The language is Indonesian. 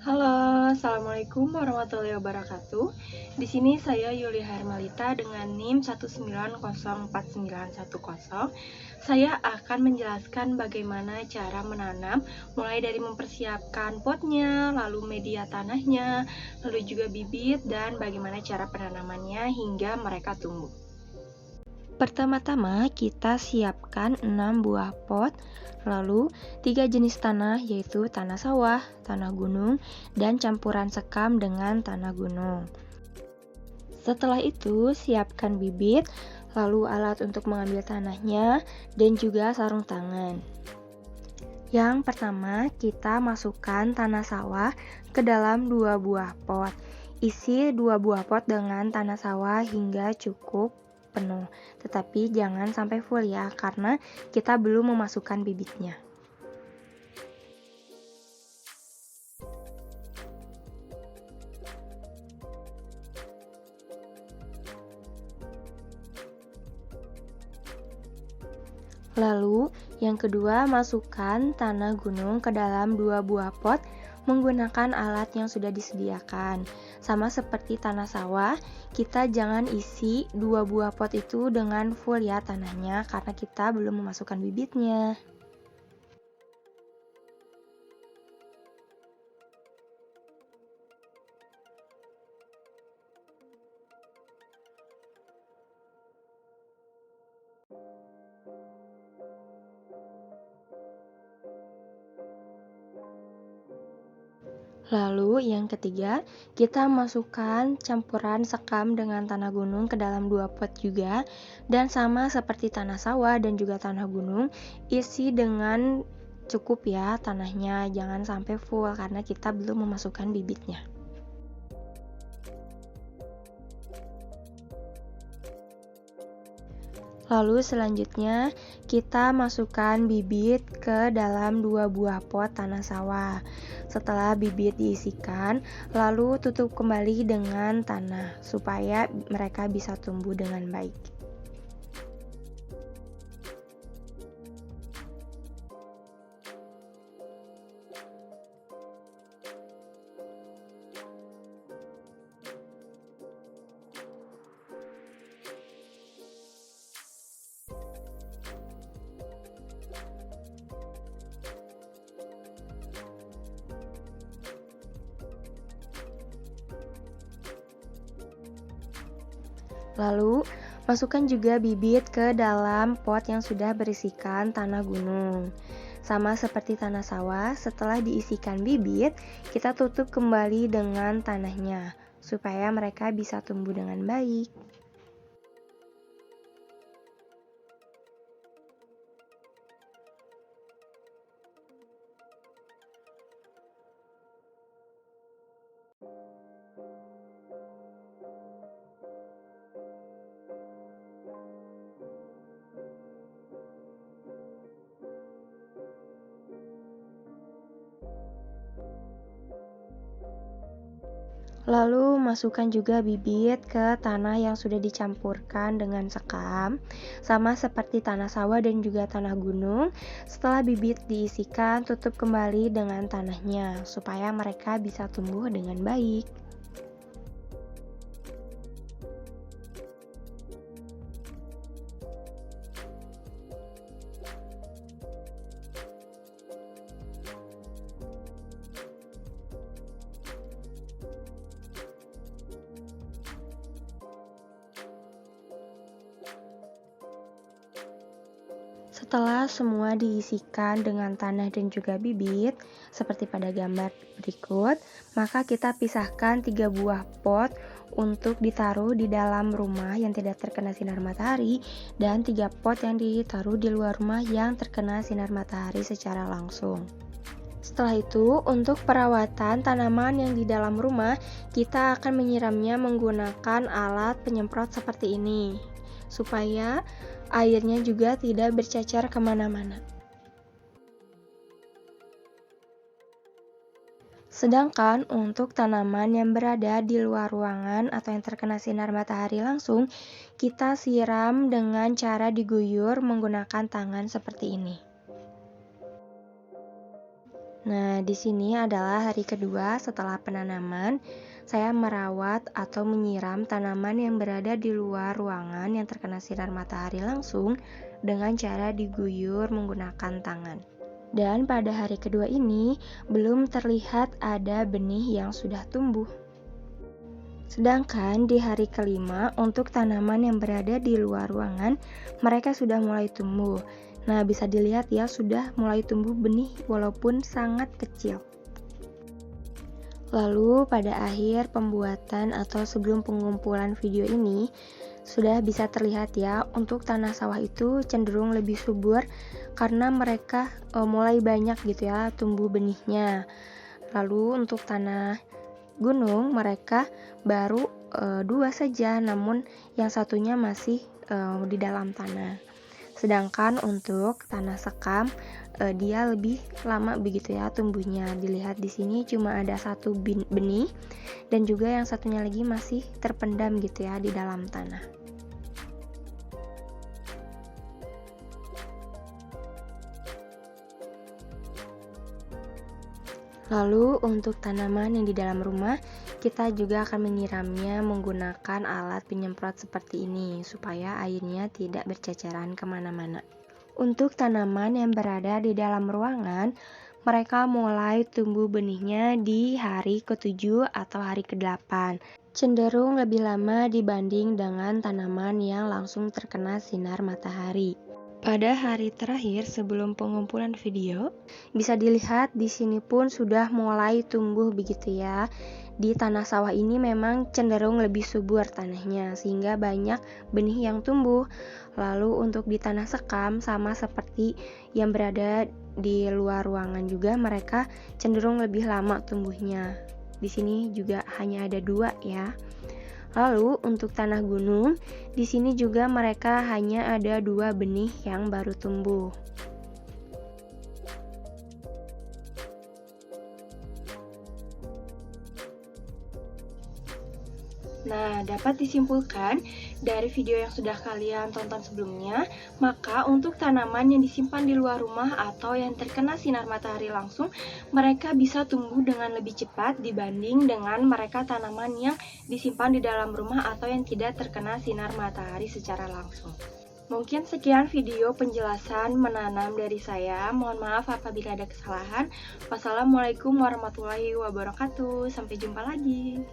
Halo, Assalamualaikum warahmatullahi wabarakatuh. Di sini saya Yuli Hermalita dengan NIM 1904910. Saya akan menjelaskan bagaimana cara menanam, mulai dari mempersiapkan potnya, lalu media tanahnya, lalu juga bibit, dan bagaimana cara penanamannya hingga mereka tumbuh. Pertama-tama kita siapkan 6 buah pot, lalu 3 jenis tanah yaitu tanah sawah, tanah gunung, dan campuran sekam dengan tanah gunung. Setelah itu siapkan bibit, lalu alat untuk mengambil tanahnya, dan juga sarung tangan. Yang pertama kita masukkan tanah sawah ke dalam 2 buah pot. Isi 2 buah pot dengan tanah sawah hingga cukup penuh, tetapi jangan sampai full ya, karena kita belum memasukkan bibitnya. Lalu, yang kedua, masukkan tanah gunung ke dalam 2 buah pot menggunakan alat yang sudah disediakan. Sama seperti tanah sawah, kita jangan isi 2 buah pot itu dengan full ya tanahnya, karena kita belum memasukkan bibitnya. Lalu yang ketiga, kita masukkan campuran sekam dengan tanah gunung ke dalam 2 pot juga. Dan sama seperti tanah sawah dan juga tanah gunung, isi dengan cukup ya tanahnya, jangan sampai full karena kita belum memasukkan bibitnya. Lalu selanjutnya kita masukkan bibit ke dalam 2 buah pot tanah sawah. Setelah bibit diisikan, lalu tutup kembali dengan tanah supaya mereka bisa tumbuh dengan baik. Lalu, masukkan juga bibit ke dalam pot yang sudah berisikan tanah gunung. Sama seperti tanah sawah, setelah diisikan bibit, kita tutup kembali dengan tanahnya, supaya mereka bisa tumbuh dengan baik. Lalu masukkan juga bibit ke tanah yang sudah dicampurkan dengan sekam, sama seperti tanah sawah dan juga tanah gunung. Setelah bibit diisikan, tutup kembali dengan tanahnya, supaya mereka bisa tumbuh dengan baik. Setelah semua diisikan dengan tanah dan juga bibit, seperti pada gambar berikut, maka kita pisahkan 3 buah pot untuk ditaruh di dalam rumah yang tidak terkena sinar matahari dan 3 pot yang ditaruh di luar rumah yang terkena sinar matahari secara langsung. Setelah itu, untuk perawatan tanaman yang di dalam rumah, kita akan menyiramnya menggunakan alat penyemprot seperti ini, supaya airnya juga tidak bercecer kemana-mana. Sedangkan untuk tanaman yang berada di luar ruangan atau yang terkena sinar matahari langsung, kita siram dengan cara diguyur menggunakan tangan seperti ini. Nah, di sini adalah hari kedua setelah penanaman. Saya merawat atau menyiram tanaman yang berada di luar ruangan yang terkena sinar matahari langsung dengan cara diguyur menggunakan tangan. Dan pada hari kedua ini, belum terlihat ada benih yang sudah tumbuh. Sedangkan di hari kelima, untuk tanaman yang berada di luar ruangan, mereka sudah mulai tumbuh. Nah, bisa dilihat ya, sudah mulai tumbuh benih walaupun sangat kecil. Lalu, pada akhir pembuatan atau sebelum pengumpulan video ini, sudah bisa terlihat ya, untuk tanah sawah itu cenderung lebih subur karena mereka mulai banyak gitu ya tumbuh benihnya. Lalu untuk tanah gunung mereka baru 2 saja, namun yang satunya masih di dalam tanah. Sedangkan untuk tanah sekam dia lebih lama begitu ya tumbuhnya. Dilihat di sini cuma ada satu benih dan juga yang satunya lagi masih terpendam gitu ya di dalam tanah. Lalu untuk tanaman yang di dalam rumah, kita juga akan menyiramnya menggunakan alat penyemprot seperti ini, supaya airnya tidak berceceran kemana-mana. Untuk tanaman yang berada di dalam ruangan, mereka mulai tumbuh benihnya di hari ke-7 atau hari ke-8. Cenderung lebih lama dibanding dengan tanaman yang langsung terkena sinar matahari. Pada hari terakhir sebelum pengumpulan video, bisa dilihat di sini pun sudah mulai tumbuh begitu ya. Di tanah sawah ini memang cenderung lebih subur tanahnya sehingga banyak benih yang tumbuh. Lalu untuk di tanah sekam sama seperti yang berada di luar ruangan juga, mereka cenderung lebih lama tumbuhnya. Di sini juga hanya ada 2 ya. Lalu untuk tanah gunung, di sini juga mereka hanya ada 2 benih yang baru tumbuh. Nah, dapat disimpulkan dari video yang sudah kalian tonton sebelumnya, maka untuk tanaman yang disimpan di luar rumah atau yang terkena sinar matahari langsung, mereka bisa tumbuh dengan lebih cepat dibanding dengan mereka tanaman yang disimpan di dalam rumah atau yang tidak terkena sinar matahari secara langsung. Mungkin sekian video penjelasan menanam dari saya. Mohon maaf apabila ada kesalahan. Wassalamualaikum warahmatullahi wabarakatuh. Sampai jumpa lagi.